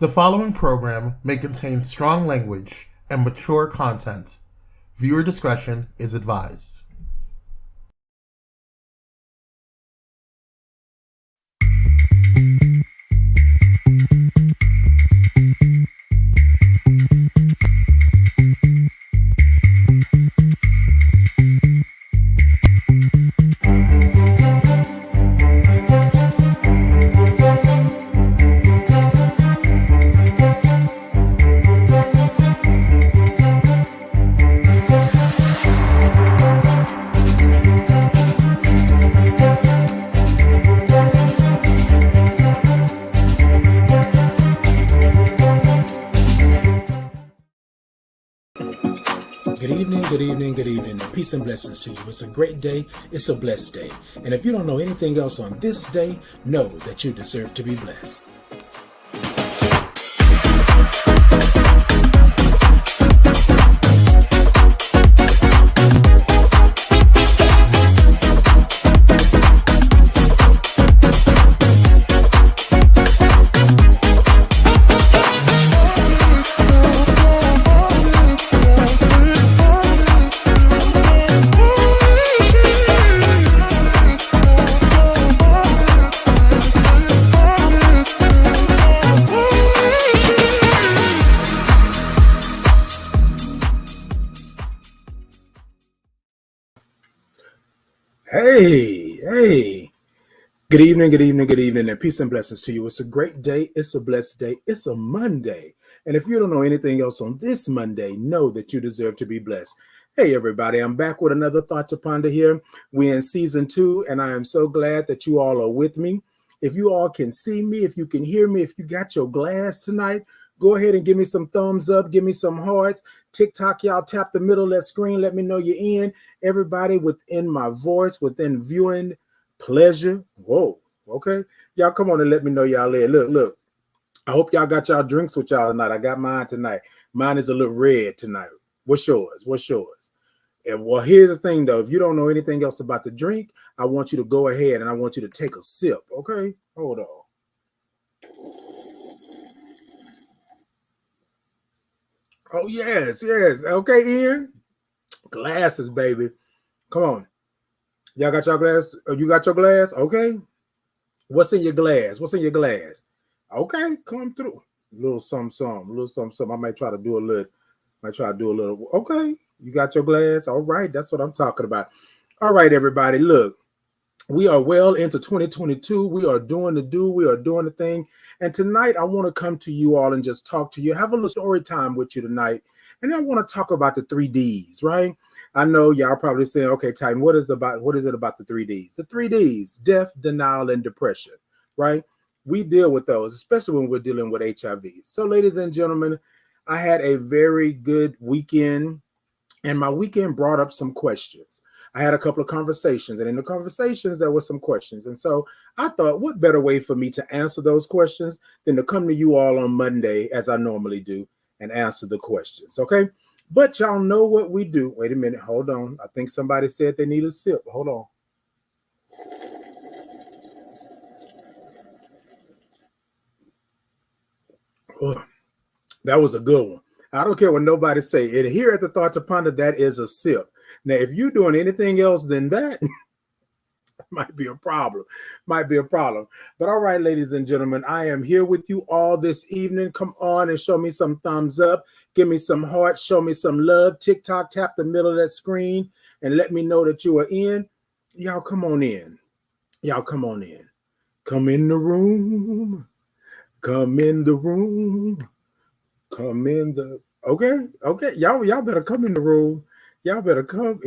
The following program may contain strong language and mature content. Viewer discretion is advised. Good evening. Peace and blessings to you. It's a great day. It's a blessed day. And if you don't know anything else on this day, know that you deserve to be blessed. Hey. Good evening, and peace and blessings to you. It's a great day. It's a blessed day. It's a Monday. And if you don't know anything else on this Monday, know that you deserve to be blessed. Hey, everybody, I'm back with another Thought to Ponder here. We're in season 2, and I am so glad that you all are with me. If you all can see me, if you can hear me, if you got your glass tonight, go ahead and give me some thumbs up, give me some hearts. TikTok, y'all tap the middle of that screen. Let me know you're in. Everybody within my voice, within viewing pleasure. Whoa, okay. Y'all come on and let me know y'all in. Look. I hope y'all got y'all drinks with y'all tonight. I got mine tonight. Mine is a little red tonight. What's yours? And well, here's the thing, though. If you don't know anything else about the drink, I want you to go ahead and I want you to take a sip, okay? Hold on. Oh, yes. Okay, Ian. Glasses, baby. Come on. Y'all got your glass? You got your glass? Okay. What's in your glass? Okay, come through. A little something. I might try to do a little. Okay, you got your glass? All right, that's what I'm talking about. All right, everybody, look. We are well into 2022. We are doing the thing. And tonight I want to come to you all and just talk to you, have a little story time with you tonight. And I want to talk about the 3Ds, right? I know y'all probably saying, okay, Titan, what is it about the 3Ds? The 3Ds, death, denial, and depression, right? We deal with those, especially when we're dealing with HIV. So, ladies and gentlemen, I had a very good weekend, and my weekend brought up some questions. I had a couple of conversations, and in the conversations, there were some questions. And so I thought, what better way for me to answer those questions than to come to you all on Monday, as I normally do, and answer the questions, okay? But y'all know what we do. Wait a minute. Hold on. I think somebody said they need a sip. Hold on. Oh, that was a good one. I don't care what nobody say. And here at the Thought to Ponder, that is a sip. Now, if you're doing anything else than that, might be a problem. But all right, ladies and gentlemen, I am here with you all this evening. Come on and show me some thumbs up. Give me some hearts. Show me some love. TikTok, tap the middle of that screen and let me know that you are in. Y'all come on in. Come in the room. Okay. Y'all better come in the room. Y'all better come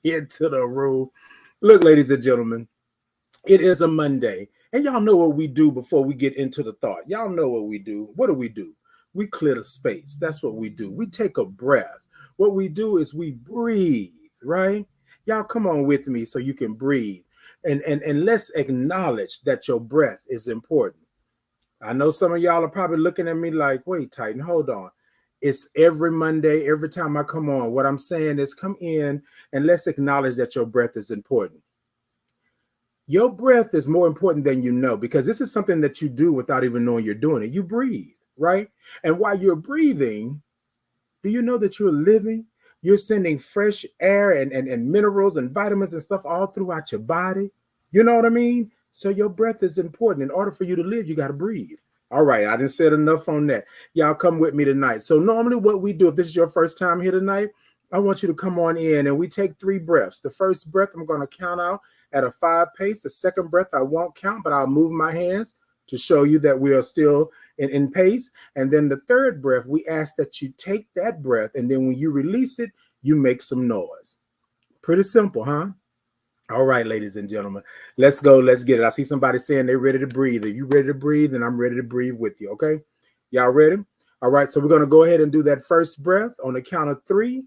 into the room. Look, ladies and gentlemen, it is a Monday, and y'all know what we do before we get into the thought. Y'all know what we do. What do? We clear the space. That's what we do. We take a breath. What we do is we breathe, right? Y'all come on with me so you can breathe. And let's acknowledge that your breath is important. I know some of y'all are probably looking at me like, wait, Titan, hold on. It's every Monday, every time I come on. What I'm saying is come in and let's acknowledge that your breath is important. Your breath is more important than you know, because this is something that you do without even knowing you're doing it. You breathe. right? And while you're breathing, do you know that you're living? You're sending fresh air and minerals and vitamins and stuff all throughout your body. You know what I mean? So your breath is important. In order for you to live, you got to breathe. All right, I didn't said enough on that. Y'all come with me tonight. So normally what we do, if this is your first time here tonight, I want you to come on in and we take 3 breaths. The first breath, I'm going to count out at a 5 pace. The second breath, I won't count, but I'll move my hands to show you that we are still in pace. And then the third breath, we ask that you take that breath, and then when you release it, you make some noise. Pretty simple, huh? All right, ladies and gentlemen, let's go. Let's get it. I see somebody saying they're ready to breathe. Are you ready to breathe? And I'm ready to breathe with you, okay? Y'all ready? All right, so we're going to go ahead and do that first breath on the count of 3.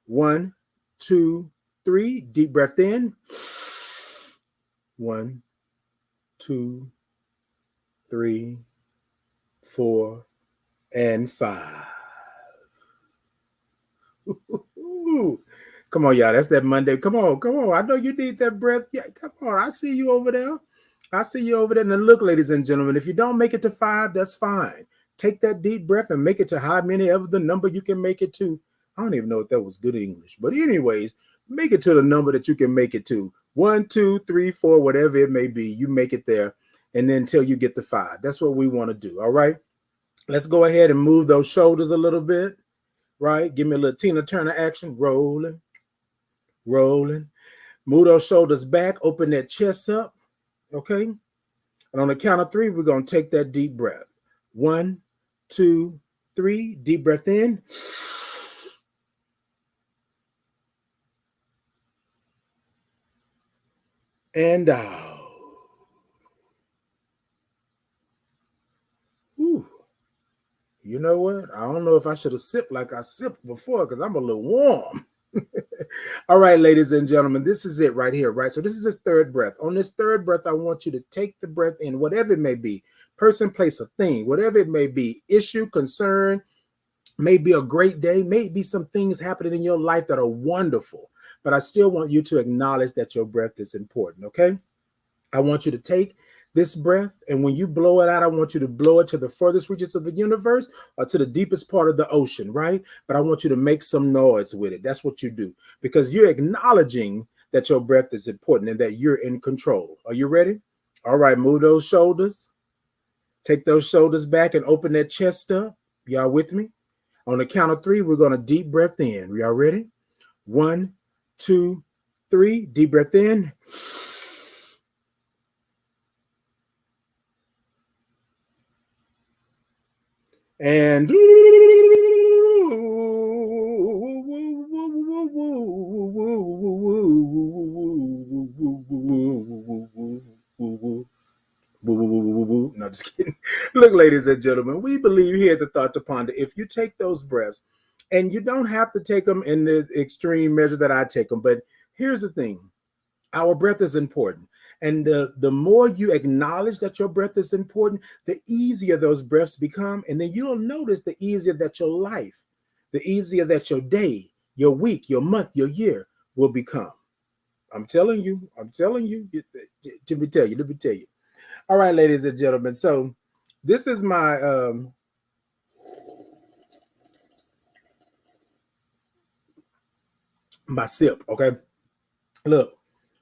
1, 2, 3. Deep breath in. 1, 2, 3, 4, and 5. Come on, y'all. That's that Monday. Come on, come on. I know you need that breath. Yeah, come on. I see you over there. I see you over there. And then look, ladies and gentlemen, if you don't make it to 5, that's fine. Take that deep breath and make it to how many of the number you can make it to. I don't even know if that was good English. But anyways, make it to the number that you can make it to. 1, 2, 3, 4, whatever it may be. You make it there. And then until you get to 5. That's what we want to do. All right. Let's go ahead and move those shoulders a little bit. Right? Give me a little Tina Turner action. Rolling. Rolling. Move those shoulders back. Open that chest up. Okay? And on the count of 3, we're going to take that deep breath. 1, 2, 3. Deep breath in. And out. Whew. You know what? I don't know if I should have sipped like I sipped before because I'm a little warm. All right, ladies and gentlemen, this is it right here, right? So this is his third breath. On this third breath, I want you to take the breath in, whatever it may be, person, place, a thing, whatever it may be, issue, concern, maybe a great day, maybe some things happening in your life that are wonderful, but I still want you to acknowledge that your breath is important, okay? I want you to take this breath, and when you blow it out, I want you to blow it to the furthest reaches of the universe or to the deepest part of the ocean, right? But I want you to make some noise with it. That's what you do, because you're acknowledging that your breath is important and that you're in control. Are you ready? All right, move those shoulders. Take those shoulders back and open that chest up. Y'all with me? On the count of 3, we're going to deep breath in. Y'all ready? 1, 2, 3. Deep breath in. And no, just kidding. Look, ladies and gentlemen, we believe here at the Thought to Ponder, if you take those breaths, and you don't have to take them in the extreme measure that I take them, but here's the thing. Our breath is important. And the more you acknowledge that your breath is important, the easier those breaths become. And then you'll notice the easier that your life, the easier that your day, your week, your month, your year will become. I'm telling you. Let me tell you. All right, ladies and gentlemen. So this is my sip, okay? Look,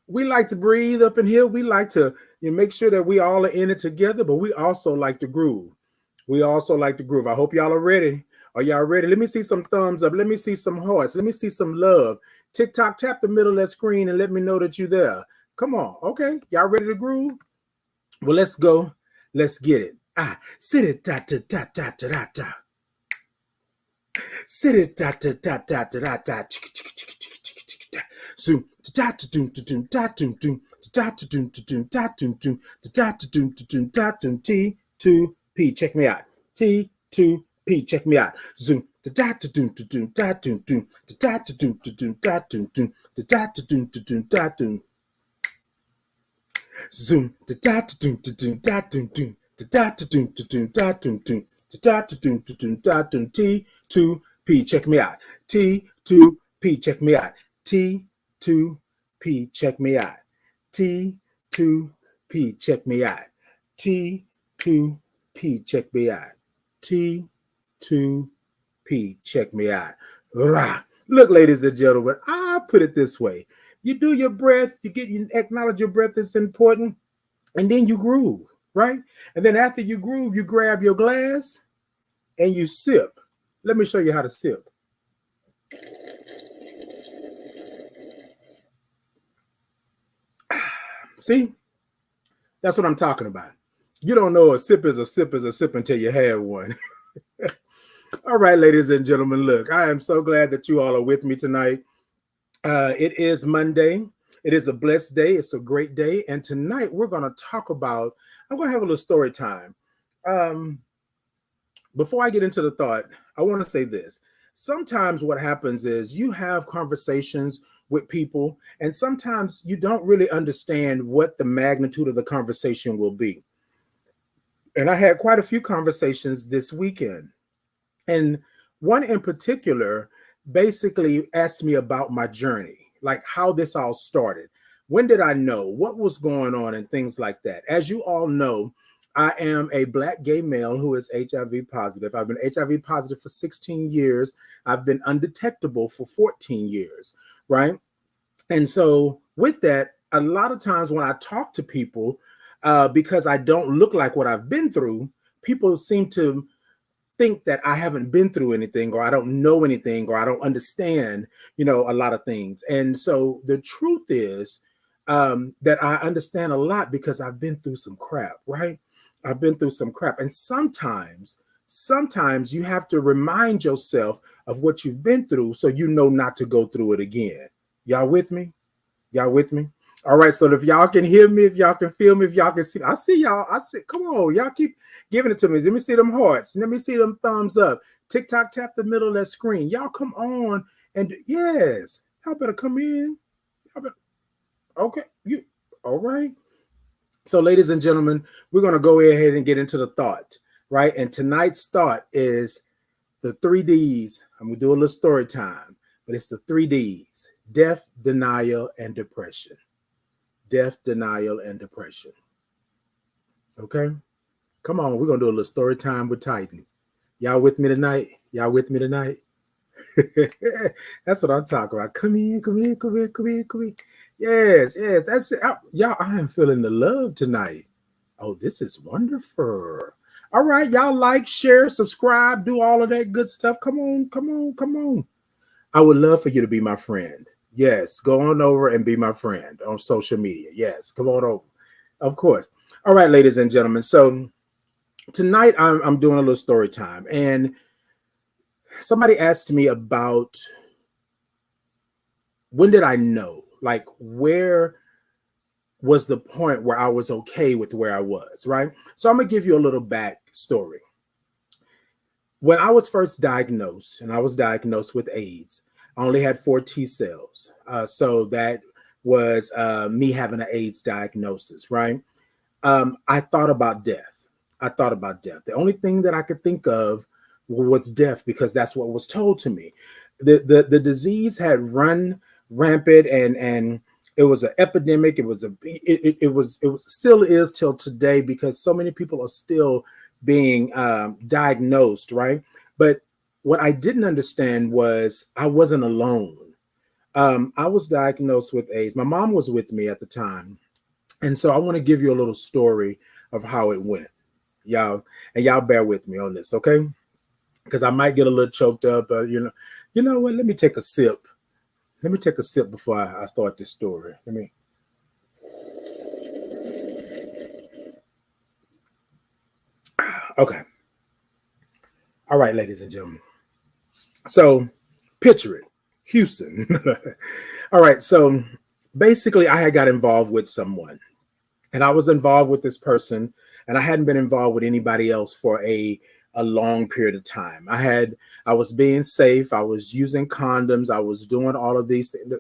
we like to breathe up in here. We like to make sure that we all are in it together, but we also like to groove. I hope y'all are ready. Are y'all ready? Let me see some thumbs up. Let me see some hearts. Let me see some love. TikTok, tap the middle of that screen and let me know that you're there. Come on. Okay. Y'all ready to groove? Well, let's go. Let's get it. Sit it, da, da, da, da, da, da, da. Sit it, da, da, da, da, da, da, da. Zoom, da, da, doom, doom, da, doom, doom, da, doom, doom, da, doom, doom, da, doom, doom, da, doom, T2P. Check me out. T2P. Check me out. Zoom, da, doom, doom, da, doom, doom, da, doom, doom, da, doom, doom, da, doom, doom, da, doom. Zoom, da, doom, doom, da, doom, doom, da, doom, doom, da, doom, doom, da, doom, doom, da, doom. T2P. Check me out. T2P. Check me out. T2P. Check me out. T2P. Check me out. T2P. Check me out. T2P. Check me out. Rah. Look, ladies and gentlemen, I put it this way. You do your breath, you acknowledge your breath is important, and then you groove, right? And then after you groove, you grab your glass and you sip. Let me show you how to sip. See? That's what I'm talking about. You don't know a sip is a sip is a sip until you have one. All right, ladies and gentlemen, look, I am so glad that you all are with me tonight. It is Monday. It is a blessed day. It's a great day. And tonight we're going to talk about, I'm going to have a little story time. Before I get into the thought, I want to say this. Sometimes what happens is you have conversations with people, and sometimes you don't really understand what the magnitude of the conversation will be. And I had quite a few conversations this weekend. And one in particular basically asked me about my journey, like how this all started. When did I know? What was going on and things like that? As you all know, I am a Black gay male who is HIV positive. I've been HIV positive for 16 years. I've been undetectable for 14 years, right? And so with that, a lot of times when I talk to people, because I don't look like what I've been through, people seem to think that I haven't been through anything, or I don't know anything, or I don't understand, a lot of things. And so the truth is that I understand a lot because I've been through some crap, right? I've been through some crap. And sometimes you have to remind yourself of what you've been through so you know not to go through it again. Y'all with me? Y'all with me? All right, so if y'all can hear me, if y'all can feel me, if y'all can see, I see y'all. I see, come on, y'all keep giving it to me. Let me see them hearts. Let me see them thumbs up. TikTok, tap the middle of that screen. Y'all come on and yes, y'all better come in. Y'all better, okay, you all right? So, ladies and gentlemen, we're gonna go ahead and get into the thought, right? And tonight's thought is the 3Ds. I'm gonna do a little story time, but it's the 3Ds: death, denial, and depression. Death, denial, and depression. Okay? Come on, we're going to do a little story time with Titan. Y'all with me tonight? Y'all with me tonight? That's what I'm talking about. Come in. Yes, that's it. Y'all, I am feeling the love tonight. Oh, this is wonderful. All right, y'all like, share, subscribe, do all of that good stuff. Come on. I would love for you to be my friend. Yes, go on over and be my friend on social media. Yes, come on over. Of course. All right, ladies and gentlemen. So tonight I'm doing a little story time. And somebody asked me about when did I know? Like, where was the point where I was okay with where I was, right? So I'm going to give you a little backstory. When I was first diagnosed, and I was diagnosed with AIDS, I only had 4 T cells. So that was me having an AIDS diagnosis, right? I thought about death. The only thing that I could think of was death because that's what was told to me. The disease had run rampant and it was an epidemic. It was still is till today because so many people are still being diagnosed, right? But what I didn't understand was I wasn't alone. I was diagnosed with AIDS. My mom was with me at the time. And so I want to give you a little story of how it went. Y'all bear with me on this, okay? Because I might get a little choked up. You know what? Let me take a sip. Before I start this story. Okay. All right, ladies and gentlemen. So picture it, Houston. All right. So basically I had got involved with someone and I was involved with this person and I hadn't been involved with anybody else for a long period of time. I was being safe. I was using condoms. I was doing all of these things.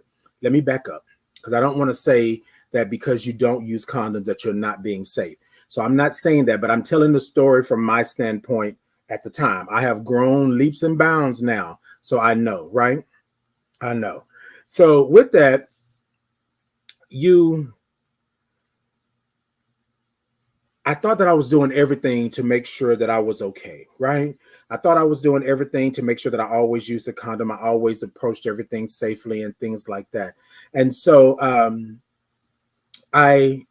Let me back up because I don't want to say that because you don't use condoms that you're not being safe. So I'm not saying that, but I'm telling the story from my standpoint at the time. I have grown leaps and bounds now. So I know, right? I know. So with that, I thought that I was doing everything to make sure that I was okay, right? I thought I was doing everything to make sure that I always used a condom. I always approached everything safely and things like that. And so I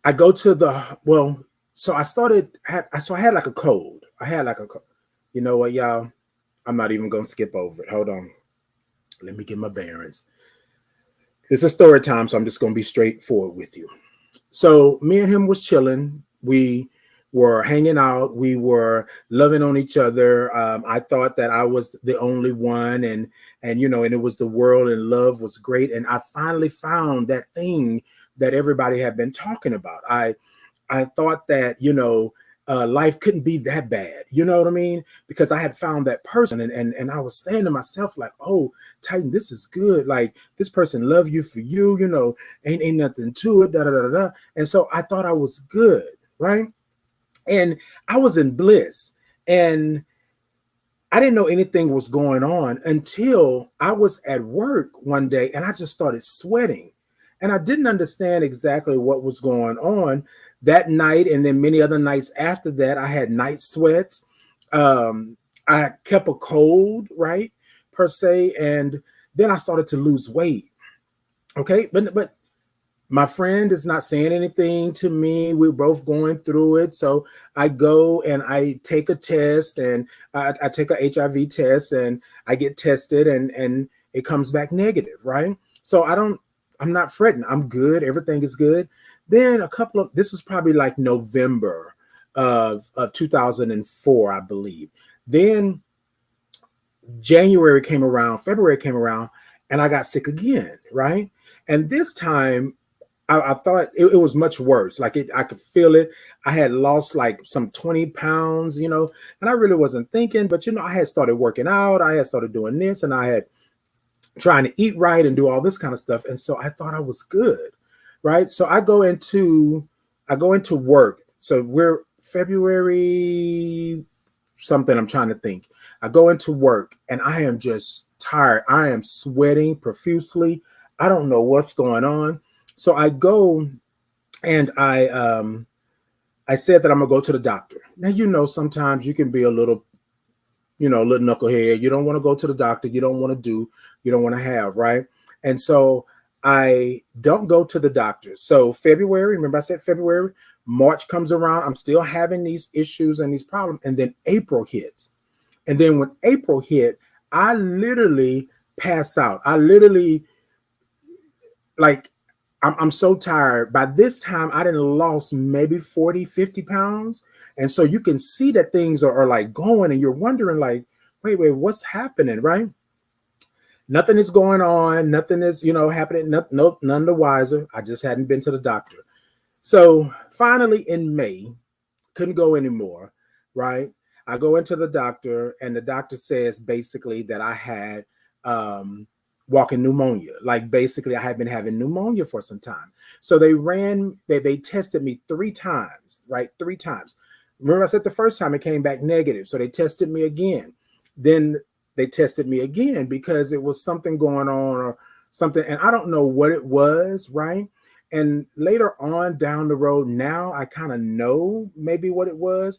I go to the well, so I started so I had like a cold. I had like a you know what, y'all? I'm not even gonna skip over it. Hold on. Let me get my bearings. This is story time, so I'm just gonna be straightforward with you. So me and him was chilling. We were hanging out. We were loving on each other. I thought that I was the only one, and and it was the world, and love was great. And I finally found that thing that everybody had been talking about. I thought that life couldn't be that bad. You know what I mean? Because I had found that person, and I was saying to myself like, "Oh, Titan, this is good. Like this person love you for you. Ain't nothing to it." Da da da da. And so I thought I was good, right? And I was in bliss, and I didn't know anything was going on until I was at work one day, and I just started sweating, and I didn't understand exactly what was going on that night, and then many other nights after that. I had night sweats. I kept a cold, right, per se, and then I started to lose weight. Okay, but my friend is not saying anything to me. We're both going through it. So I go and I take a test, and I take a HIV test, and I get tested, and it comes back negative, right? So I'm not fretting. I'm good. Everything is good. Then this was probably like November of 2004, I believe. Then January came around, February came around, and I got sick again, right? And this time I thought it was much worse. Like I could feel it. I had lost like some 20 pounds, and I really wasn't thinking, but I had started working out. I had started doing this, and I had trying to eat right and do all this kind of stuff. And so I thought I was good, right? So I go into work. So we're February something. I'm trying to think. I go into work, and I am just tired. I am sweating profusely. I don't know what's going on. So I go, and I said that I'm gonna go to the doctor. Now sometimes you can be a little, little knucklehead. You don't want to go to the doctor. You don't want to you don't want to have, right? And so I don't go to the doctor. So February, remember I said February, March comes around. I'm still having these issues and these problems. And then April hits. And then when April hit, I literally pass out. I literally like I'm so tired. By this time, I didn't lost maybe 40, 50 pounds. And so you can see that things are like going, and you're wondering like, wait, what's happening, right? Nothing is going on. Nothing is, happening. None the wiser. I just hadn't been to the doctor. So finally in May, couldn't go anymore, right? I go into the doctor, and the doctor says basically that I had walking pneumonia. Like basically I had been having pneumonia for some time. So they tested me 3 times, right? 3 times. Remember I said the first time it came back negative. So they tested me again. Then they tested me again because it was something going on or something. And I don't know what it was, right? And later on down the road, now I kind of know maybe what it was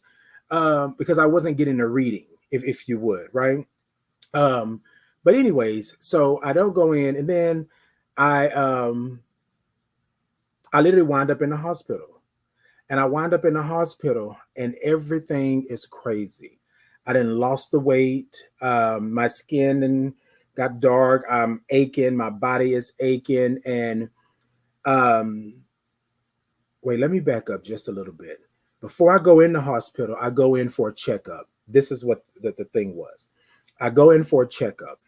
because I wasn't getting a reading, if you would, right? But anyways, so I don't go in, and then I I literally wind up in the hospital, and I wind up in the hospital, and everything is crazy. I didn't lost the weight. My skin and got dark. I'm aching. My body is aching, and um, wait, let me back up just a little bit. Before I go in the hospital, I go in for a checkup. This is what the thing was. I go in for a checkup.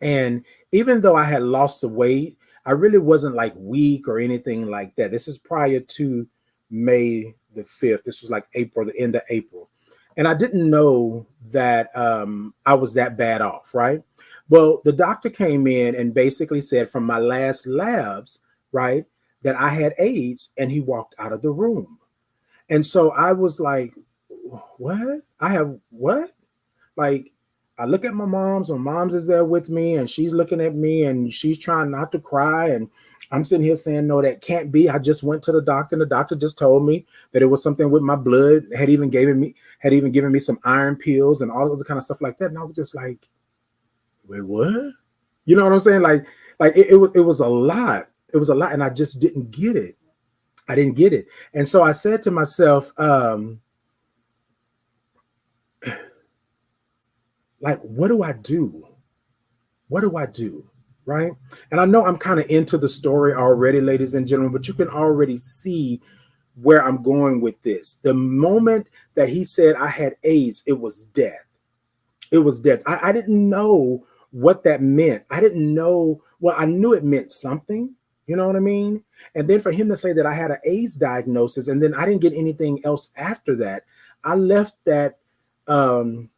And even though I had lost the weight, I really wasn't like weak or anything like that. This is prior to May the 5th. This was like April, the end of April. And I didn't know that I was that bad off, right? Well, the doctor came in and basically said from my last labs, right, that I had AIDS, and he walked out of the room. And so I was like, what? I have what? Like, I look at my mom's is there with me, and she's looking at me, and she's trying not to cry. And I'm sitting here saying, no, that can't be. I just went to the doctor, and the doctor just told me that it was something with my blood. Had even given me some iron pills and all of the kind of stuff like that. And I was just like, wait, what? You know what I'm saying? Like it was a lot. It was a lot, and I just didn't get it. I didn't get it. And so I said to myself, like, what do I do? What do I do? Right. And I know I'm kind of into the story already, ladies and gentlemen, but you can already see where I'm going with this. The moment that he said I had AIDS, it was death. It was death. I didn't know what that meant. I didn't know. Well, I knew it meant something. You know what I mean? And then for him to say that I had an AIDS diagnosis and then I didn't get anything else after that, I left um,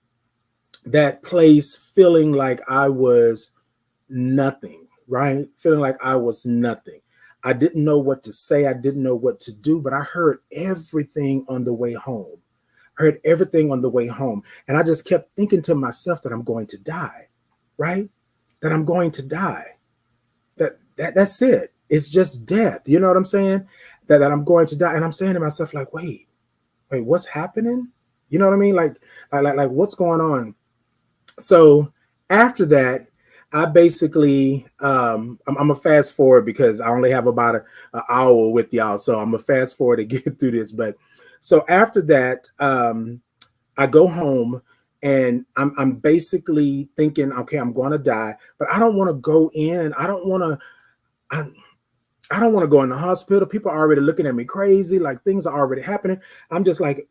that place feeling like I was nothing, right? Feeling like I was nothing. I didn't know what to say. I didn't know what to do, but I heard everything on the way home. I heard everything on the way home. And I just kept thinking to myself that I'm going to die, right? That I'm going to die. That's it. It's just death. You know what I'm saying? That I'm going to die. And I'm saying to myself, like, wait, what's happening? You know what I mean? Like what's going on? So after that, I basically I'm gonna fast forward because I only have about an hour with y'all, so I'm gonna fast forward to get through this. But so after that, I go home and I'm basically thinking, okay, I'm going to die, but I don't want to go in. I, I don't want to go in the hospital. People are already looking at me crazy, like things are already happening. I'm just like,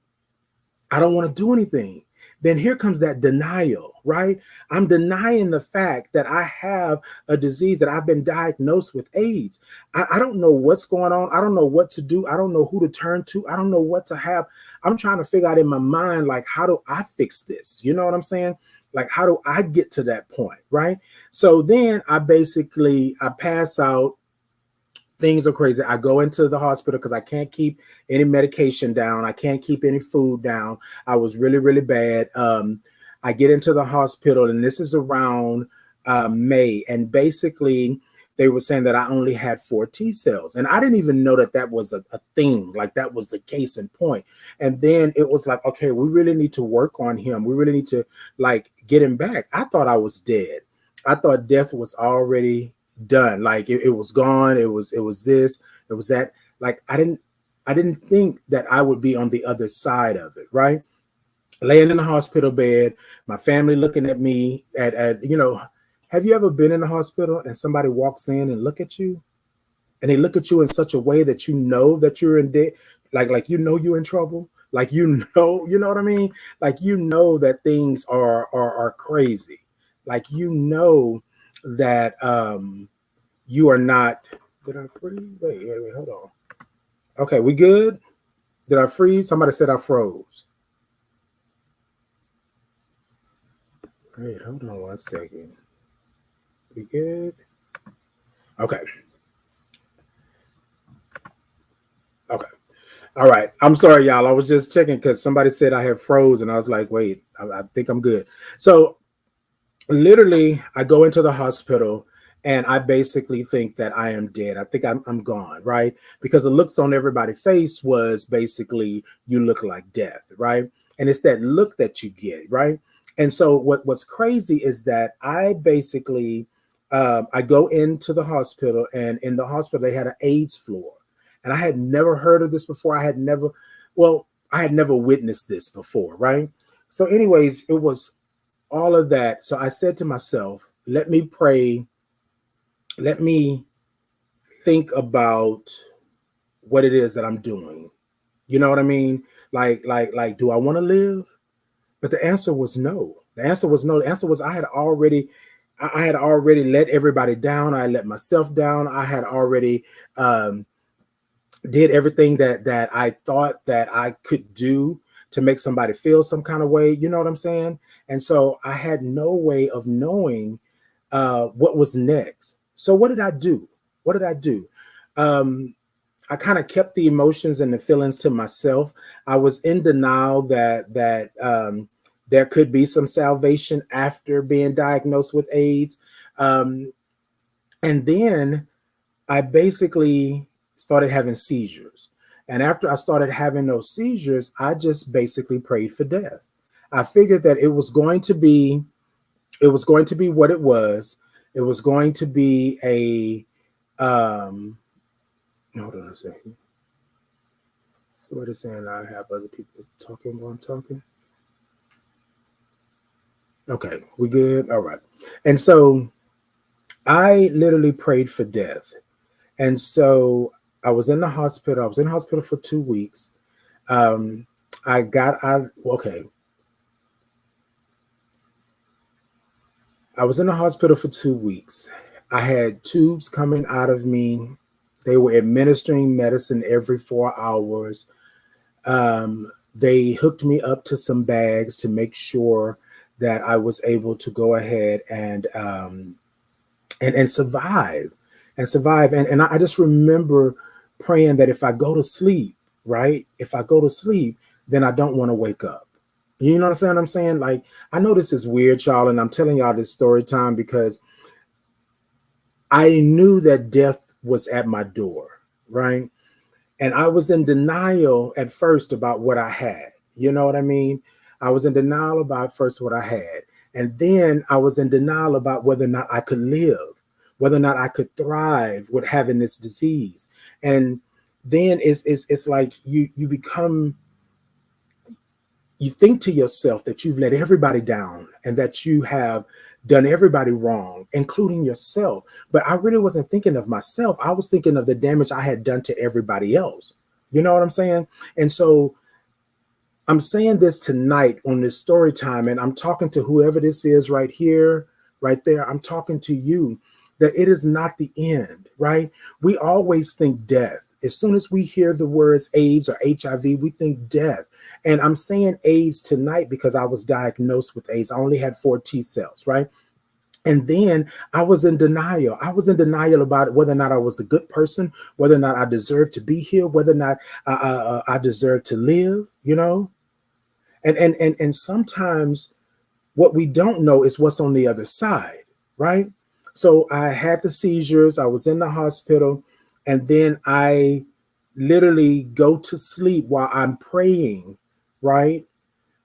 I don't want to do anything. Then here comes that denial, right? I'm denying the fact that I have a disease, that I've been diagnosed with AIDS. I don't know what's going on. I don't know what to do. I don't know who to turn to. I don't know what to have. I'm trying to figure out in my mind, like, how do I fix this? You know what I'm saying? Like, how do I get to that point, right? So then I pass out. Things are crazy. I go into the hospital because I can't keep any medication down. I can't keep any food down. I was really, really bad. I get into the hospital, and this is around May. And basically, they were saying that I only had 4 T cells. And I didn't even know that was a thing. Like, that was the case in point. And then it was like, okay, we really need to work on him. We really need to, like, get him back. I thought I was dead. I thought death was already done. Like it was gone. It was this, it was that. Like I didn't think that I would be on the other side of it, right? Laying in the hospital bed, my family looking at me at have you ever been in the hospital and somebody walks in and look at you, and they look at you in such a way that you know that you're in debt, like you're in trouble, like you know what I mean? Like that things are crazy. Like that you are not. Did I freeze? Wait, hold on. Okay, we good? Did I freeze? Somebody said I froze. Wait, hold on 1 second. We good? Okay. Okay. All right. I'm sorry, y'all. I was just checking because somebody said I had froze, and I was like, wait, I think I'm good. So literally, I go into the hospital and I basically think that I am dead. I think I'm gone, right? Because the looks on everybody's face was basically, you look like death, right? And it's that look that you get, right? And so what's crazy is that I basically, I go into the hospital, and in the hospital, they had an AIDS floor. And I had never heard of this before. I had never witnessed this before, right? So anyways, it was all of that. So I said to myself, let me pray. Let me think about what it is that I'm doing. You know what I mean? Like, do I want to live? But the answer was no. The answer was no. The answer was I had already let everybody down. I let myself down. I had already did everything that I thought that I could do to make somebody feel some kind of way. You know what I'm saying? And so I had no way of knowing what was next. So what did I do? What did I do? I kind of kept the emotions and the feelings to myself. I was in denial that there could be some salvation after being diagnosed with AIDS. And then I basically started having seizures. And after I started having those seizures, I just basically prayed for death. I figured that it was going to be what it was. It was going to be a hold on a second. Somebody's saying I have other people talking while I'm talking. Okay, we good? All right. And so I literally prayed for death. And so I was in the hospital. I was in the hospital for 2 weeks. Um, I got out. Okay. I was in the hospital for 2 weeks. I had tubes coming out of me. They were administering medicine every 4 hours. They hooked me up to some bags to make sure that I was able to go ahead and survive and survive. And I just remember praying that if I go to sleep, right? If I go to sleep, then I don't want to wake up. You know what I'm saying? Like, I know this is weird, y'all, and I'm telling y'all this story time because I knew that death was at my door, right? And I was in denial at first about what I had. You know what I mean? I was in denial about first what I had. And then I was in denial about whether or not I could live, whether or not I could thrive with having this disease. And then it's like you become, you think to yourself that you've let everybody down and that you have done everybody wrong, including yourself. But I really wasn't thinking of myself. I was thinking of the damage I had done to everybody else. You know what I'm saying? And so I'm saying this tonight on this story time, and I'm talking to whoever this is right here, right there. I'm talking to you that it is not the end, right? We always think death. As soon as we hear the words AIDS or HIV, we think death. And I'm saying AIDS tonight because I was diagnosed with AIDS. I only had 4 T cells, right? And then I was in denial. I was in denial about whether or not I was a good person, whether or not I deserved to be here, whether or not I deserve to live, you know? And sometimes what we don't know is what's on the other side, right? So I had the seizures, I was in the hospital, and then I literally go to sleep while I'm praying, right?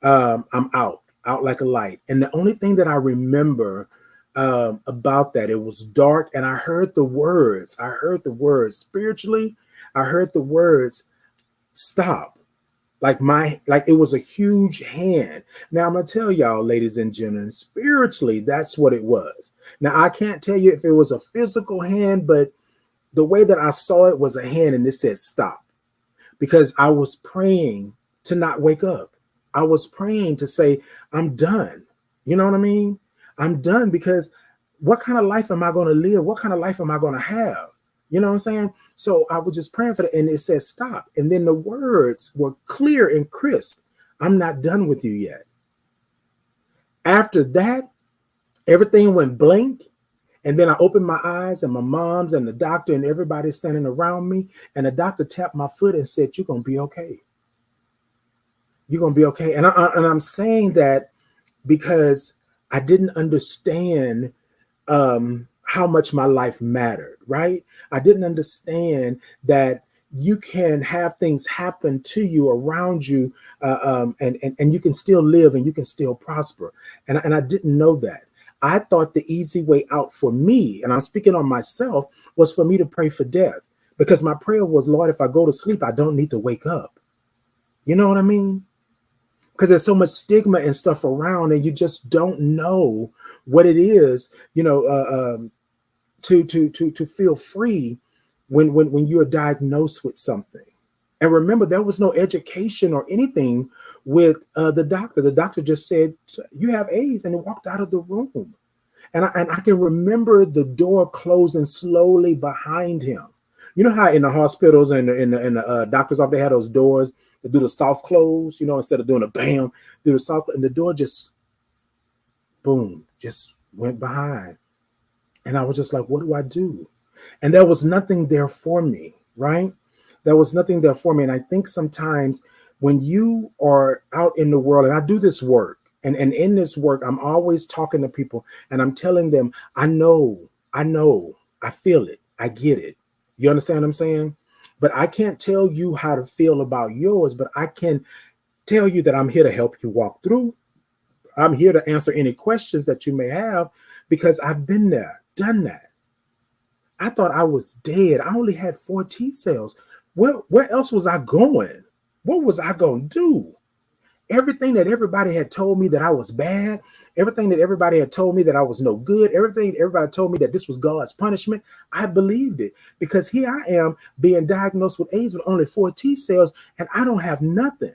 I'm out like a light. And the only thing that I remember about that, it was dark, and I heard the words. I heard the words spiritually. I heard the words, stop. Like it was a huge hand. Now I'm gonna tell y'all, ladies and gentlemen, spiritually, that's what it was. Now I can't tell you if it was a physical hand, but the way that I saw it was a hand, and it said stop, because I was praying to not wake up. I was praying to say, I'm done. You know what I mean? I'm done, because what kind of life am I going to live? What kind of life am I going to have? You know what I'm saying? So I was just praying for that, and it said stop. And then the words were clear and crisp. I'm not done with you yet. After that, everything went blank. And then I opened my eyes, and my mom's and the doctor and everybody standing around me. And the doctor tapped my foot and said, you're going to be okay. You're going to be okay. And I'm saying that because I didn't understand how much my life mattered, right? I didn't understand that you can have things happen to you around you, and you can still live and you can still prosper. And I didn't know that. I thought the easy way out for me, and I'm speaking on myself, was for me to pray for death, because my prayer was, Lord, if I go to sleep, I don't need to wake up. You know what I mean? Because there's so much stigma and stuff around, and you just don't know what it is, you know, to feel free when you're diagnosed with something. And remember, there was no education or anything with the doctor. The doctor just said, you have AIDS, and he walked out of the room. And I can remember the door closing slowly behind him. You know how in the hospitals and in the doctor's office, they had those doors that do the soft close, you know, instead of doing a bam, do the soft, and the door just, boom, just went behind. And I was just like, what do I do? And there was nothing there for me, right? There was nothing there for me. And I think sometimes when you are out in the world, and I do this work, and in this work, I'm always talking to people, and I'm telling them, I know, I feel it, I get it. You understand what I'm saying? But I can't tell you how to feel about yours, but I can tell you that I'm here to help you walk through. I'm here to answer any questions that you may have because I've been there, done that. I thought I was dead. I only had 4 T cells. Where else was I going? What was I going to do? Everything that everybody had told me that I was bad, everything that everybody had told me that I was no good, everything everybody told me that this was God's punishment, I believed it because here I am being diagnosed with AIDS with only 4 T cells and I don't have nothing.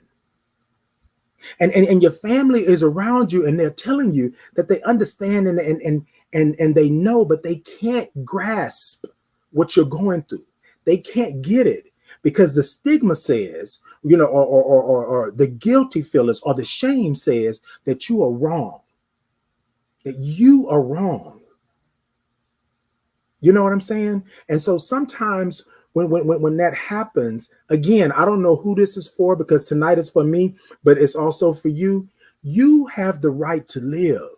And your family is around you and they're telling you that they understand and they know, but they can't grasp what you're going through. They can't get it because the stigma says, or the guilty feelings or the shame says that you are wrong, that you are wrong. You know what I'm saying? And so sometimes when that happens, again, I don't know who this is for because tonight is for me, but it's also for you. You have the right to live.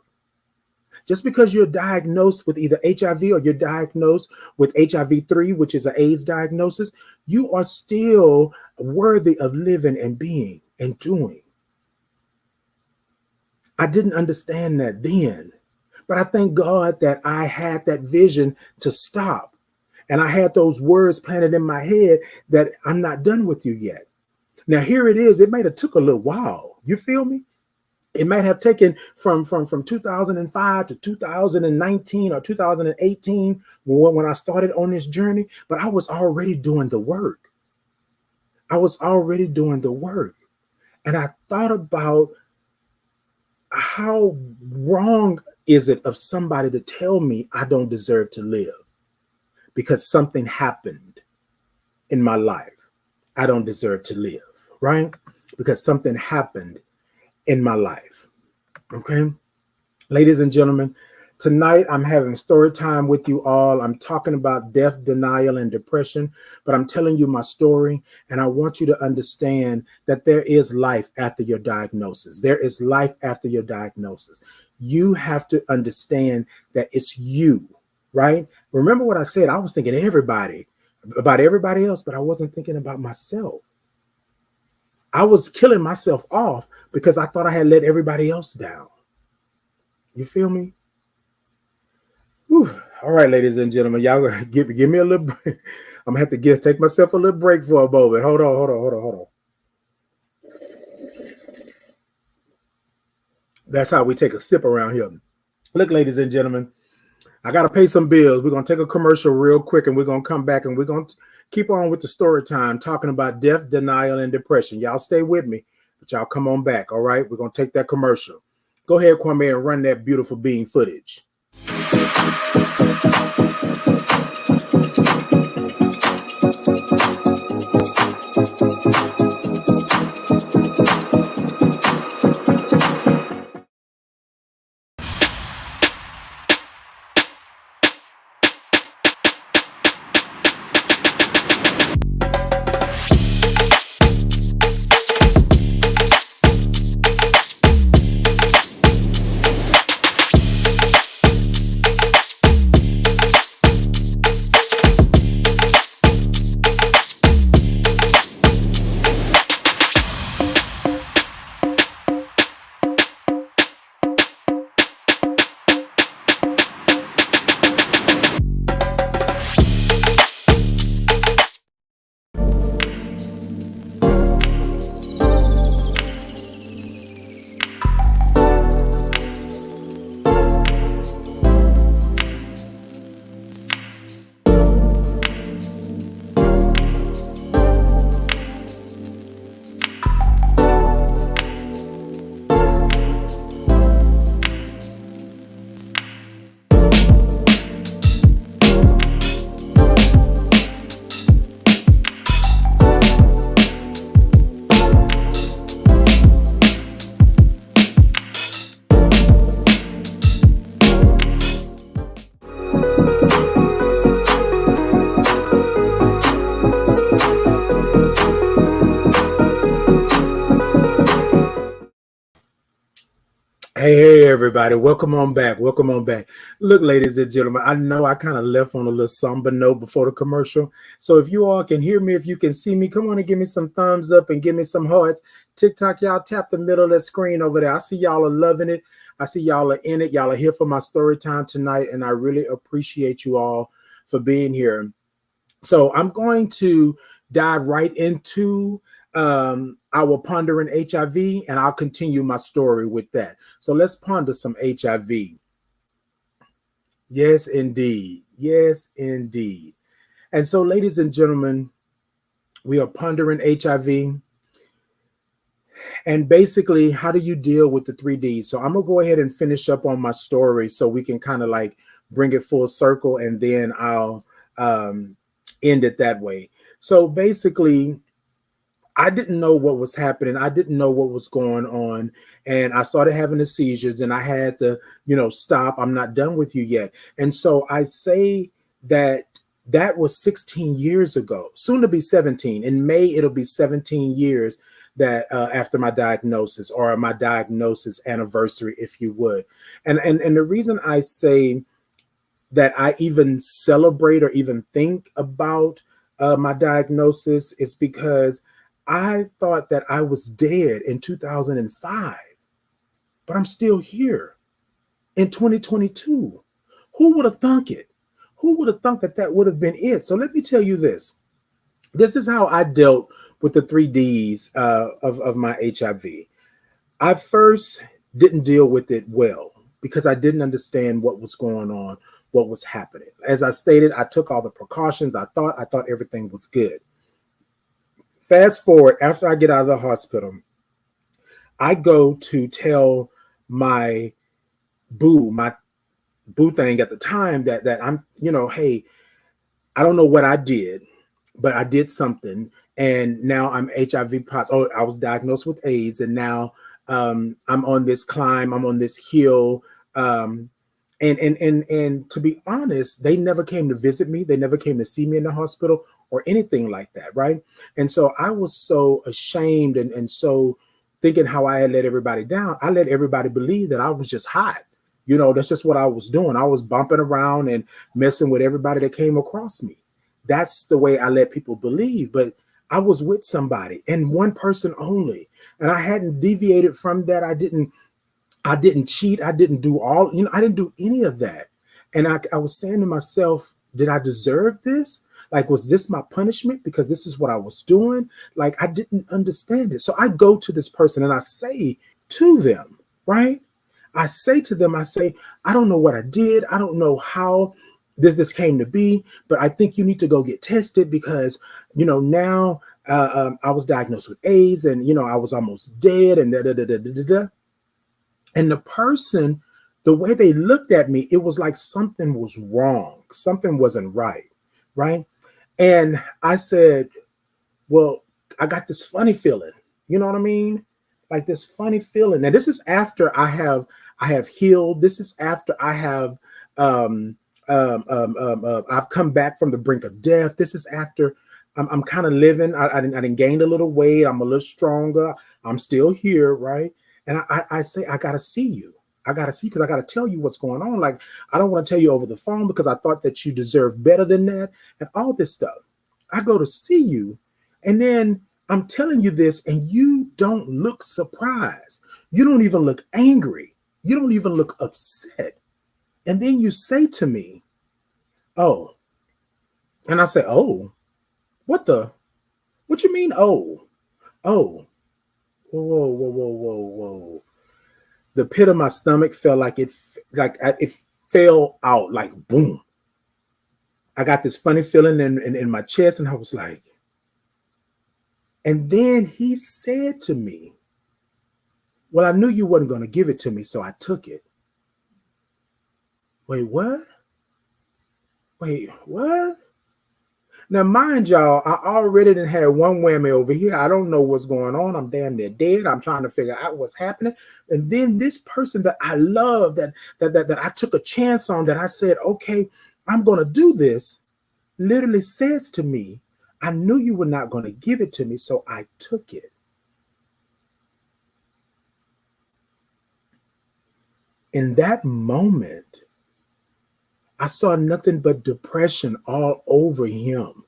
Just because you're diagnosed with either HIV or you're diagnosed with HIV-3, which is an AIDS diagnosis, you are still worthy of living and being and doing. I didn't understand that then, but I thank God that I had that vision to stop. And I had those words planted in my head that I'm not done with you yet. Now, here it is. It might have took a little while. You feel me? It might have taken from 2005 to 2019 or 2018 when I started on this journey, but I was already doing the work. I was already doing the work. And I thought about how wrong is it of somebody to tell me I don't deserve to live because something happened in my life. I don't deserve to live, right? Because something happened in my life. Okay, ladies and gentlemen, tonight I'm having story time with you all. I'm talking about death, denial, and depression, but I'm telling you my story, and I want you to understand that there is life after your diagnosis. There is life after your diagnosis. You have to understand that it's you, right? Remember what I said? I was thinking about everybody else, but I wasn't thinking about myself. I was killing myself off because I thought I had let everybody else down. You feel me? Whew. All right, ladies and gentlemen, y'all give me a little break. I'm gonna have to take myself a little break for a moment. Hold on. That's how we take a sip around here. Look, ladies and gentlemen, I got to pay some bills. We're going to take a commercial real quick and we're going to come back and we're going to keep on with the story time talking about death, denial, and depression. Y'all stay with me, but y'all come on back. All right. We're going to take that commercial. Go ahead, Kwame, and run that beautiful bean footage. Hey, everybody. Welcome on back. Welcome on back. Look, ladies and gentlemen, I know I kind of left on a little somber note before the commercial. So if you all can hear me, if you can see me, come on and give me some thumbs up and give me some hearts. TikTok, y'all tap the middle of the screen over there. I see y'all are loving it. I see y'all are in it. Y'all are here for my story time tonight, and I really appreciate you all for being here. So I'm going to dive right into our pondering HIV, and I'll continue my story with that. So let's ponder some HIV. Yes, indeed. Yes, indeed. And so, ladies and gentlemen, we are pondering HIV. And basically, how do you deal with the 3Ds? So I'm going to go ahead and finish up on my story so we can kind of like bring it full circle, and then I'll end it that way. So basically, I didn't know what was happening. I didn't know what was going on. And I started having the seizures, and I had to, stop. I'm not done with you yet. And so I say that was 16 years ago, soon to be 17. In May, it'll be 17 years that after my diagnosis, or my diagnosis anniversary, if you would. And the reason I say that I even celebrate or even think about my diagnosis is because I thought that I was dead in 2005, but I'm still here in 2022. Who would have thunk it? Who would have thunk that that would have been it? So let me tell you this. This is how I dealt with the 3Ds of my HIV. I first didn't deal with it well because I didn't understand what was going on, what was happening. As I stated, I took all the precautions. I thought everything was good. Fast forward, after I get out of the hospital, I go to tell my boo thing at the time that I'm, hey, I don't know what I did, but I did something, and now I'm HIV positive. Oh, I was diagnosed with AIDS, and now I'm on this climb. I'm on this hill. And to be honest, they never came to visit me. They never came to see me in the hospital or anything like that, right? And so I was so ashamed and so thinking how I had let everybody down. I let everybody believe that I was just hot. That's just what I was doing. I was bumping around and messing with everybody that came across me. That's the way I let people believe. But I was with somebody, and one person only. And I hadn't deviated from that. I didn't cheat. I didn't do I didn't do any of that. And I was saying to myself, did I deserve this? Like, was this my punishment because this is what I was doing? Like, I didn't understand it. So I go to this person and I say to them, right? I say to them, I don't know what I did. I don't know how this came to be, but I think you need to go get tested because, now I was diagnosed with AIDS, and, I was almost dead, and da, da, da, da, da, da. And the person, the way they looked at me, it was like something was wrong. Something wasn't right. Right. And I said, well, I got this funny feeling. You know what I mean? Like this funny feeling. Now, this is after I have healed. This is after I have I've come back from the brink of death. This is after I'm kind of living. I didn't gain a little weight. I'm a little stronger. I'm still here, right? And I say, I gotta see you. I gotta see, because I gotta tell you what's going on. Like, I don't want to tell you over the phone because I thought that you deserved better than that, and all this stuff. I go to see you, and then I'm telling you this, and you don't look surprised. You don't even look angry. You don't even look upset. And then you say to me, oh. And I say, oh, what you mean, oh? Oh. Whoa, whoa, whoa, whoa, whoa. The pit of my stomach felt like it fell out, like boom. I got this funny feeling in my chest, and I was like, and then he said to me, well, I knew you wasn't going to give it to me, so I took it. Wait, what? Wait, what? Now, mind y'all, I already done had one whammy over here. I don't know what's going on. I'm damn near dead. I'm trying to figure out what's happening. And then this person that I love, that I took a chance on, that I said, okay, I'm going to do this, literally says to me, I knew you were not going to give it to me, so I took it. In that moment, I saw nothing but depression all over him.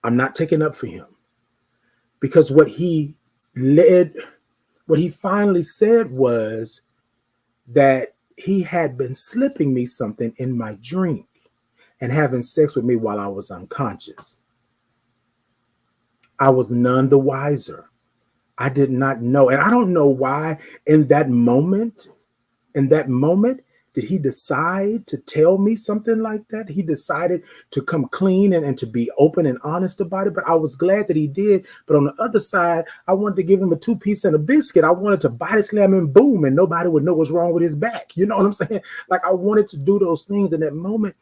I'm not taking up for him because led, what he finally said was that he had been slipping me something in my drink and having sex with me while I was unconscious. I was none the wiser. I did not know. And I don't know why in that moment, did he decide to tell me something like that? He decided to come clean and to be open and honest about it. But I was glad that he did. But on the other side, I wanted to give him a 2-piece and a biscuit. I wanted to body slam him, boom, and nobody would know what's wrong with his back. You know what I'm saying? Like I wanted to do those things in that moment.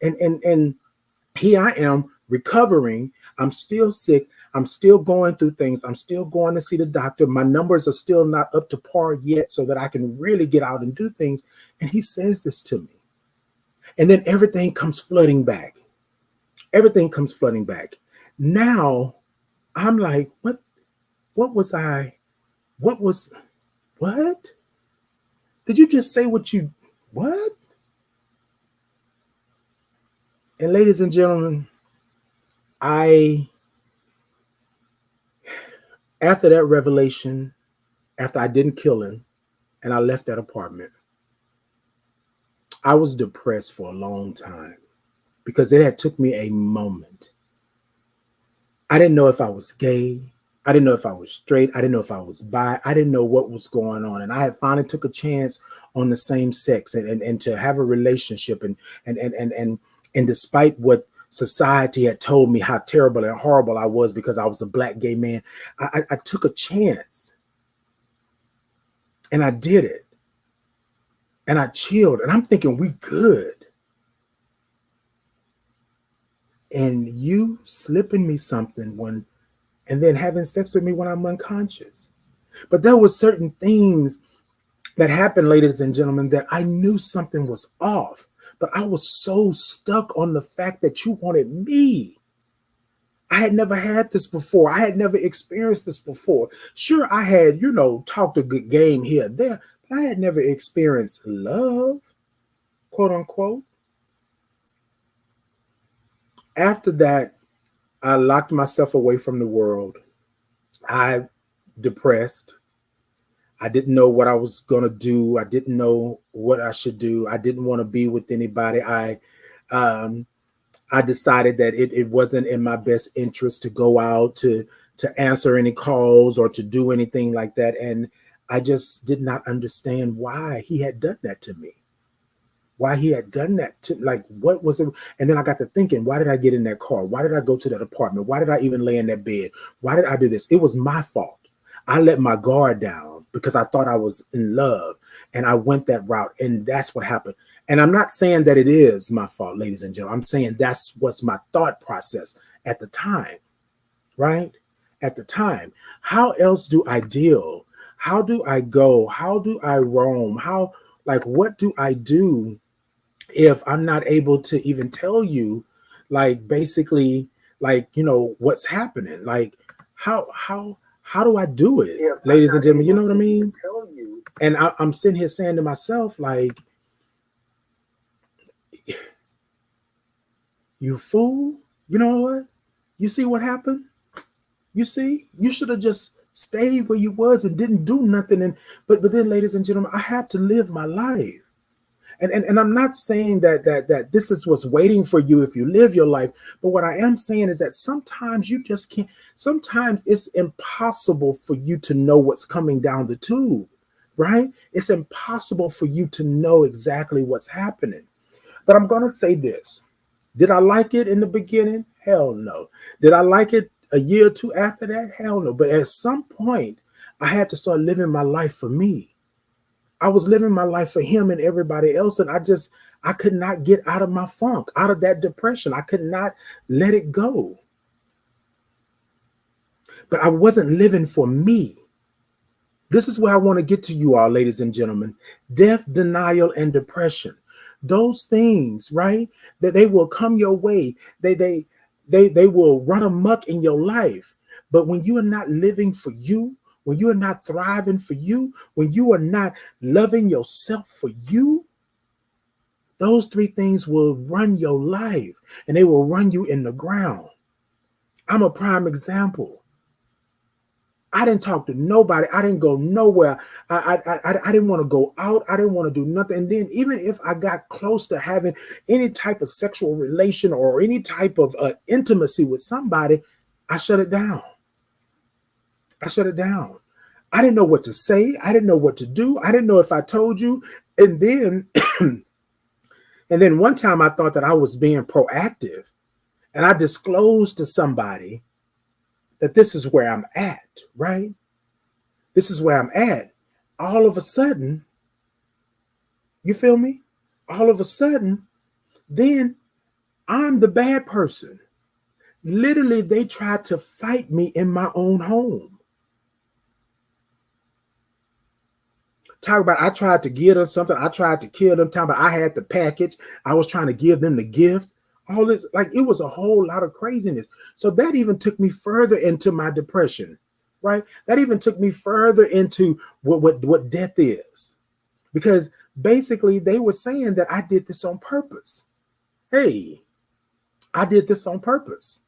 And here I am recovering. I'm still sick. I'm still going through things. I'm still going to see the doctor. My numbers are still not up to par yet so that I can really get out and do things. And he says this to me. And then everything comes flooding back. Everything comes flooding back. Now I'm like, what was I? What? Did you just say what? And ladies and gentlemen, after that revelation, after I didn't kill him and I left that apartment, I was depressed for a long time because it had took me a moment. I didn't know if I was gay. I didn't know if I was straight. I didn't know if I was bi. I didn't know what was going on. And I had finally took a chance on the same sex and to have a relationship. And despite what society had told me how terrible and horrible I was because I was a Black gay man, I took a chance. And I did it. And I chilled. And I'm thinking, we good. And you slipping me something and then having sex with me when I'm unconscious. But there were certain things that happened, ladies and gentlemen, that I knew something was off. But I was so stuck on the fact that you wanted me. I had never had this before. I had never experienced this before. Sure, I had, talked a good game here and there, but I had never experienced love, quote unquote. After that, I locked myself away from the world. I depressed. I didn't know what I was going to do. I didn't know what I should do. I didn't want to be with anybody. I decided that it wasn't in my best interest to go out to answer any calls or to do anything like that. And I just did not understand why he had done that to me. Why he had done that to, like, what was it? And then I got to thinking, why did I get in that car? Why did I go to that apartment? Why did I even lay in that bed? Why did I do this? It was my fault. I let my guard down because I thought I was in love and I went that route. And that's what happened. And I'm not saying that it is my fault, ladies and gentlemen. I'm saying that's what's my thought process at the time, right? At the time. How else do I deal? How do I go? How do I roam? What do I do if I'm not able to even tell you, basically, what's happening? Like, how do I do it, ladies and gentlemen? You know what I mean? And I'm sitting here saying to myself, like, you fool, you know what? You see what happened? You see, you should have just stayed where you was and didn't do nothing. But then, ladies and gentlemen, I have to live my life. And I'm not saying that this is what's waiting for you if you live your life. But what I am saying is that sometimes you just can't. Sometimes it's impossible for you to know what's coming down the tube, right? It's impossible for you to know exactly what's happening. But I'm going to say this. Did I like it in the beginning? Hell no. Did I like it a year or two after that? Hell no. But at some point, I had to start living my life for me. I was living my life for him and everybody else. And I could not get out of my funk, out of that depression. I could not let it go. But I wasn't living for me. This is where I want to get to you all, ladies and gentlemen. Death, denial, and depression. Those things, right? That they will come your way. They will run amok in your life. But when you are not living for you, when you are not thriving for you, when you are not loving yourself for you, those three things will run your life and they will run you in the ground. I'm a prime example. I didn't talk to nobody. I didn't go nowhere. I didn't want to go out. I didn't want to do nothing. And then even if I got close to having any type of sexual relation or any type of intimacy with somebody, I shut it down. I shut it down. I didn't know what to say. I didn't know what to do. I didn't know if I told you. And then, and then one time I thought that I was being proactive, and I disclosed to somebody that this is where I'm at, right? This is where I'm at. All of a sudden, you feel me? All of a sudden, then I'm the bad person. Literally, they tried to fight me in my own home. Talk about, I tried to give them something. I tried to kill them. Talking about, I had the package. I was trying to give them the gift. All this, like, it was a whole lot of craziness. So that even took me further into my depression, right? That even took me further into what death is. Because basically they were saying that I did this on purpose. Hey, I did this on purpose,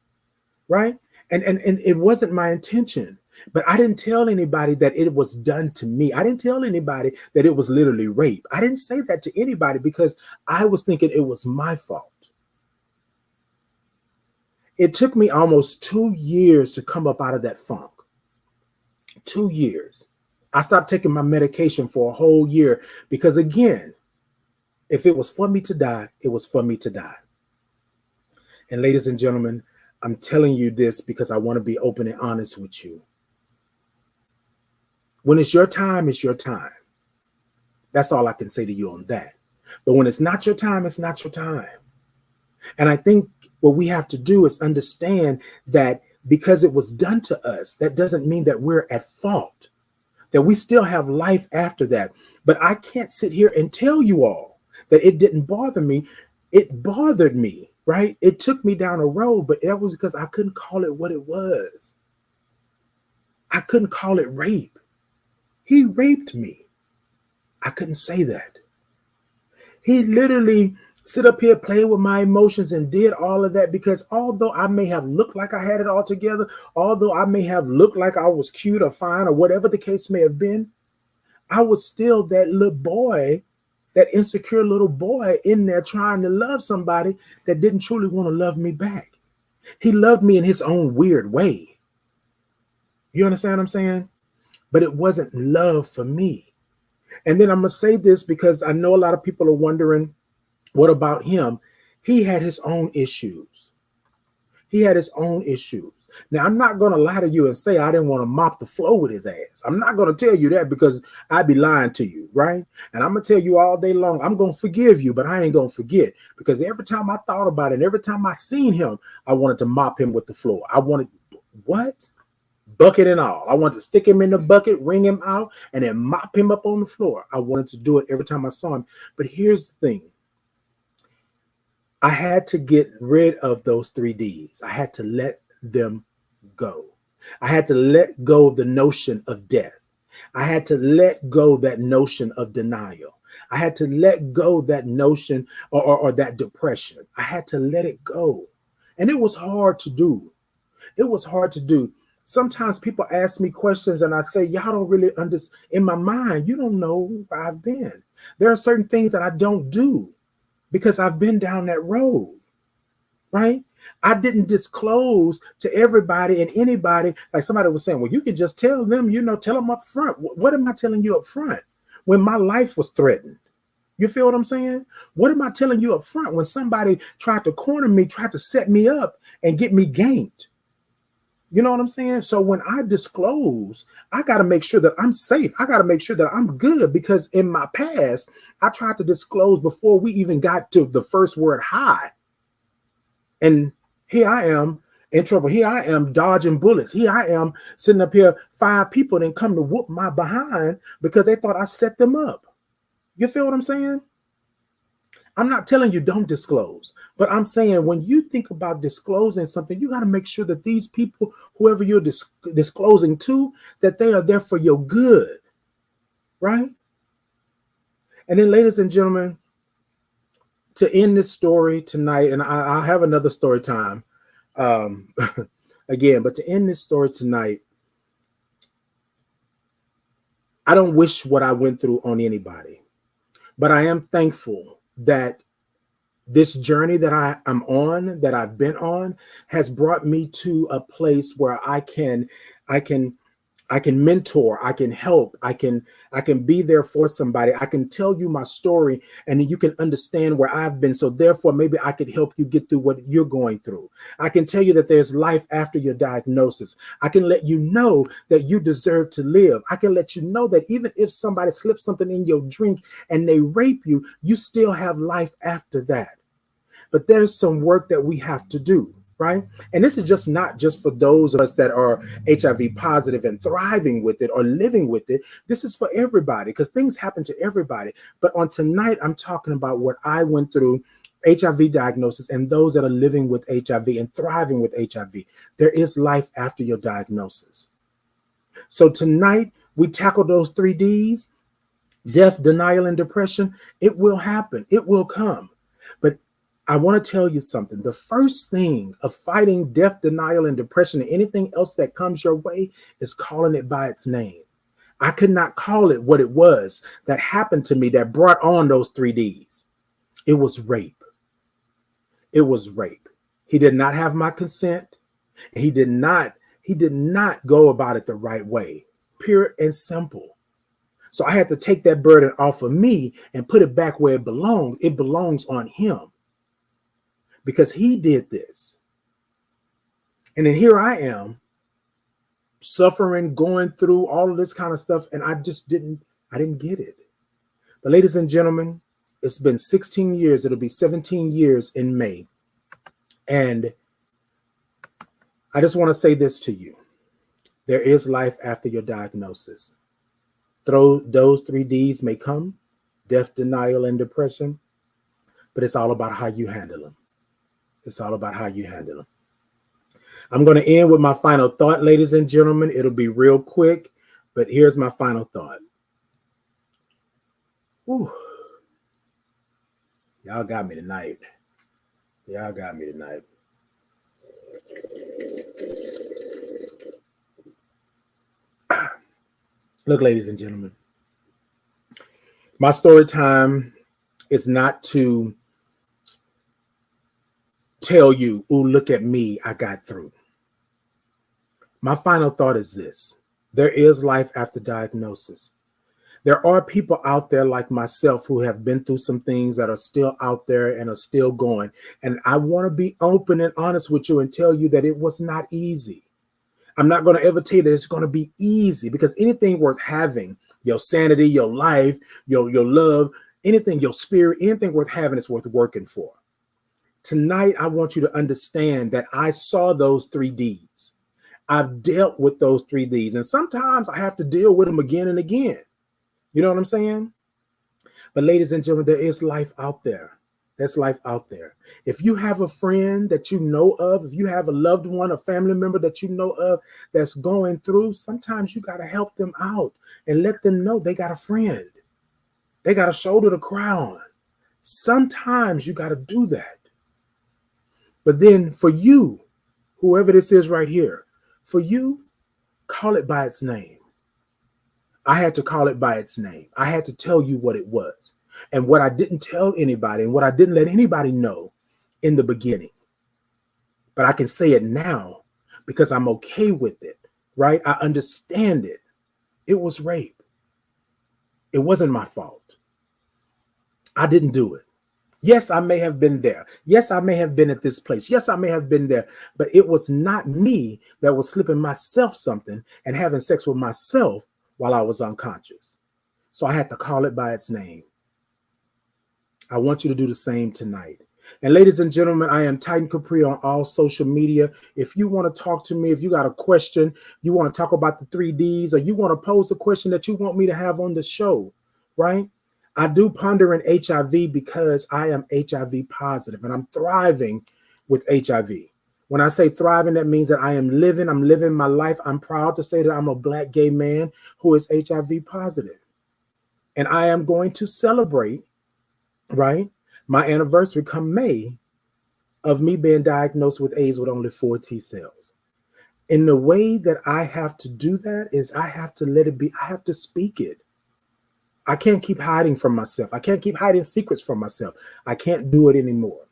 right? And it wasn't my intention. But I didn't tell anybody that it was done to me. I didn't tell anybody that it was literally rape. I didn't say that to anybody because I was thinking it was my fault. It took me almost 2 years to come up out of that funk. 2 years. I stopped taking my medication for a whole year because, again, if it was for me to die, it was for me to die. And ladies and gentlemen, I'm telling you this because I want to be open and honest with you. When it's your time, it's your time. That's all I can say to you on that. But when it's not your time, it's not your time. And I think what we have to do is understand that because it was done to us, that doesn't mean that we're at fault, that we still have life after that. But I can't sit here and tell you all that it didn't bother me. It bothered me, right? It took me down a road, but that was because I couldn't call it what it was. I couldn't call it rape. He raped me. I couldn't say that. He literally sit up here, play with my emotions and did all of that because although I may have looked like I had it all together, although I may have looked like I was cute or fine or whatever the case may have been, I was still that little boy, that insecure little boy in there trying to love somebody that didn't truly want to love me back. He loved me in his own weird way. You understand what I'm saying? But it wasn't love for me. And then I'm going to say this because I know a lot of people are wondering, what about him? He had his own issues. He had his own issues. Now, I'm not going to lie to you and say I didn't want to mop the floor with his ass. I'm not going to tell you that because I'd be lying to you, right? And I'm going to tell you all day long, I'm going to forgive you, but I ain't going to forget because every time I thought about it and every time I seen him, I wanted to mop him with the floor. I wanted, what? Bucket and all. I wanted to stick him in the bucket, wring him out, and then mop him up on the floor. I wanted to do it every time I saw him. But here's the thing. I had to get rid of those 3 Ds. I had to let them go. I had to let go the notion of death. I had to let go that notion of denial. I had to let go that notion or that depression. I had to let it go. And it was hard to do. It was hard to do. Sometimes people ask me questions and I say, y'all don't really understand. In my mind, you don't know where I've been. There are certain things that I don't do because I've been down that road, right? I didn't disclose to everybody and anybody. Like somebody was saying, well, you could just tell them, tell them up front. What am I telling you up front when my life was threatened? You feel what I'm saying? What am I telling you up front when somebody tried to corner me, tried to set me up and get me ganked? You know what I'm saying? So when I disclose, I got to make sure that I'm safe. I got to make sure that I'm good because in my past, I tried to disclose before we even got to the first word hi. And here I am in trouble. Here I am dodging bullets. Here I am sitting up here, 5 people didn't come to whoop my behind because they thought I set them up. You feel what I'm saying? I'm not telling you don't disclose, but I'm saying when you think about disclosing something, you got to make sure that these people, whoever you're disclosing to, that they are there for your good, right? And then, ladies and gentlemen, to end this story tonight, and I'll have another story time um, again, but to end this story tonight, I don't wish what I went through on anybody, but I am thankful that this journey that I'm on, that I've been on, has brought me to a place where I can I can mentor, I can help, I can be there for somebody. I can tell you my story and then you can understand where I've been. So therefore, maybe I could help you get through what you're going through. I can tell you that there's life after your diagnosis. I can let you know that you deserve to live. I can let you know that even if somebody slips something in your drink and they rape you, you still have life after that. But there's some work that we have to do, right? And this is just not just for those of us that are HIV positive and thriving with it or living with it. This is for everybody because things happen to everybody. But on tonight, I'm talking about what I went through, HIV diagnosis, and those that are living with HIV and thriving with HIV. There is life after your diagnosis. So tonight, we tackle those 3 Ds: death, denial, and depression. It will happen. It will come. But I want to tell you something. The first thing of fighting death, denial, and depression and anything else that comes your way is calling it by its name. I could not call it what it was that happened to me that brought on those 3 Ds. It was rape. It was rape. He did not have my consent. He did not go about it the right way. Pure and simple. So I had to take that burden off of me and put it back where it belongs. It belongs on him because he did this. And then here I am suffering, going through all of this kind of stuff. And I didn't get it. But ladies and gentlemen, it's been 16 years. It'll be 17 years in May. And I just want to say this to you. There is life after your diagnosis. Those 3 Ds may come: death, denial, and depression, but it's all about how you handle them. It's all about how you handle them. I'm going to end with my final thought, ladies and gentlemen. It'll be real quick, but here's my final thought. Whew. Y'all got me tonight. Y'all got me tonight. Look, ladies and gentlemen, my story time is not to tell you, oh, look at me, I got through. My final thought is this: there is life after diagnosis. There are people out there like myself who have been through some things that are still out there and are still going. And I want to be open and honest with you and tell you that it was not easy. I'm not going to ever tell you that it's going to be easy, because anything worth having, your sanity, your life, your love, anything, your spirit, anything worth having is worth working for. Tonight, I want you to understand that I saw those 3 Ds. I've dealt with those 3 Ds, and sometimes I have to deal with them again and again. You know what I'm saying? But ladies and gentlemen, there is life out there. There's life out there. If you have a friend that you know of, if you have a loved one, a family member that you know of that's going through, sometimes you got to help them out and let them know they got a friend. They got a shoulder to cry on. Sometimes you got to do that. But then for you, whoever this is right here, for you, call it by its name. I had to call it by its name. I had to tell you what it was. And what I didn't tell anybody and what I didn't let anybody know in the beginning. But I can say it now because I'm okay with it, right? I understand it. It was rape. It wasn't my fault. I didn't do it. Yes, I may have been there. Yes, I may have been at this place. Yes, I may have been there. But it was not me that was slipping myself something and having sex with myself while I was unconscious. So I had to call it by its name. I want you to do the same tonight. And ladies and gentlemen, I am Titan Capri on all social media. If you want to talk to me, if you got a question, you want to talk about the 3 Ds, or you want to pose a question that you want me to have on the show, right? I do ponder in HIV because I am HIV positive and I'm thriving with HIV. When I say thriving, that means that I'm living my life. I'm proud to say that I'm a Black gay man who is HIV positive. And I am going to celebrate, right, my anniversary come May of me being diagnosed with AIDS with only 4 T cells. And the way that I have to do that is I have to let it be, I have to speak it. I can't keep hiding from myself. I can't keep hiding secrets from myself. I can't do it anymore.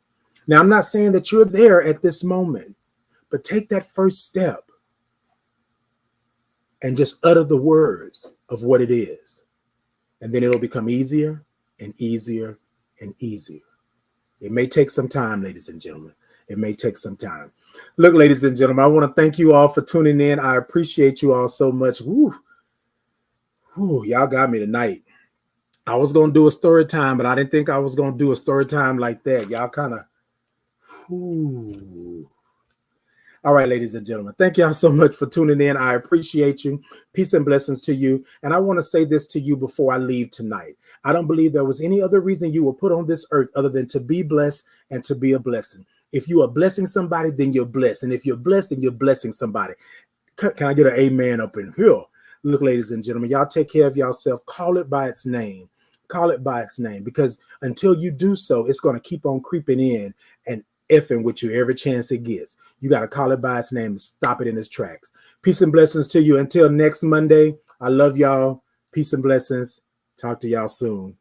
Now, I'm not saying that you're there at this moment, but take that first step and just utter the words of what it is. And then it'll become easier and easier and easier. It may take some time, ladies and gentlemen. It may take some time. Look, ladies and gentlemen, I want to thank you all for tuning in. I appreciate you all so much. Woo. Woo, y'all got me tonight. I was going to do a story time, but I didn't think I was going to do a story time like that. Y'all kind of, all right, ladies and gentlemen, thank y'all so much for tuning in. I appreciate you. Peace and blessings to you. And I want to say this to you before I leave tonight. I don't believe there was any other reason you were put on this earth other than to be blessed and to be a blessing. If you are blessing somebody, then you're blessed. And if you're blessed, then you're blessing somebody. Can I get an amen up in here? Look, ladies and gentlemen, y'all take care of yourself. Call it by its name. Call it by its name, because until you do so, it's going to keep on creeping in and effing with you every chance it gets. You got to call it by its name and stop it in its tracks. Peace and blessings to you. Until next Monday, I love y'all. Peace and blessings. Talk to y'all soon.